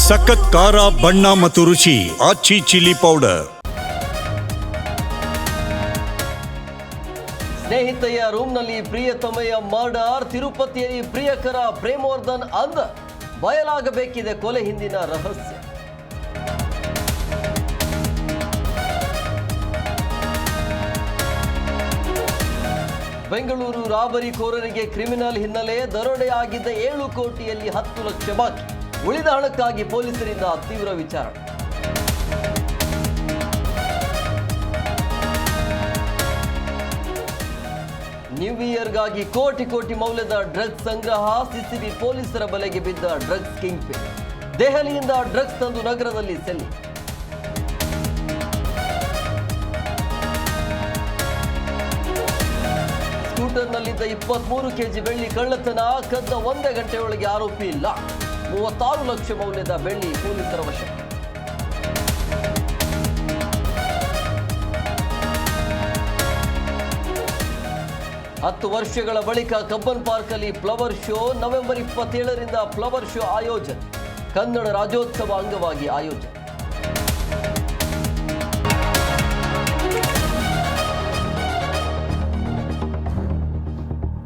ಸಖತ್ ಖಾರ ಬಣ್ಣ ಮತ್ತು ರುಚಿ ಆಚಿ ಚಿಲ್ಲಿ ಪೌಡರ್. ಸ್ನೇಹಿತೆಯ ರೂಮ್ನಲ್ಲಿ ಪ್ರಿಯತಮೆಯ ಮರ್ಡರ್. ತಿರುಪತಿಯಲ್ಲಿ ಪ್ರಿಯಕರ ಪ್ರೇಮವರ್ಧನ್ ಅಂದ ಬಯಲಾಗಬೇಕಿದೆ ಕೊಲೆ ಹಿಂದಿನ ರಹಸ್ಯ. ಬೆಂಗಳೂರು ರಾಬರಿಕೋರರಿಗೆ ಕ್ರಿಮಿನಲ್ ಹಿನ್ನೆಲೆ. ದರೋಡೆ ಆಗಿದ್ದ 7 ಕೋಟಿಯಲ್ಲಿ 10 ಲಕ್ಷ ಬಾಕಿ. ಉಳಿದ ಹಣಕ್ಕಾಗಿ ಪೊಲೀಸರಿಂದ ತೀವ್ರ ವಿಚಾರಣೆ. ನ್ಯೂ ಇಯರ್ಗಾಗಿ ಕೋಟಿ ಕೋಟಿ ಮೌಲ್ಯದ ಡ್ರಗ್ಸ್ ಸಂಗ್ರಹ. ಸಿಸಿಬಿ ಪೊಲೀಸರ ಬಲೆಗೆ ಬಿದ್ದ ಡ್ರಗ್ಸ್ ಕಿಂಗ್ ಪಿನ್. ದೆಹಲಿಯಿಂದ ಡ್ರಗ್ಸ್ ತಂದು ನಗರದಲ್ಲಿ ಸೆಲ್ಲಿ. ಸ್ಕೂಟರ್ನಲ್ಲಿದ್ದ 23 ಕೆಜಿ ಬೆಳ್ಳಿ ಕಳ್ಳತನ. ಕದ್ದ 1 ಗಂಟೆಯೊಳಗೆ ಆರೋಪಿ ಇಲ್ಲ. 36 ಲಕ್ಷ ಮೌಲ್ಯದ ಬೆಳ್ಳಿ ಪೊಲೀಸರ ವಶ. ಹತ್ತು ವರ್ಷಗಳ ಬಳಿಕ ಕಬ್ಬನ್ ಪಾರ್ಕ್ ಅಲ್ಲಿ ಫ್ಲವರ್ ಶೋ. ನವೆಂಬರ್ 27ರಿಂದ ಫ್ಲವರ್ ಶೋ ಆಯೋಜನೆ. ಕನ್ನಡ ರಾಜ್ಯೋತ್ಸವ ಅಂಗವಾಗಿ ಆಯೋಜನೆ.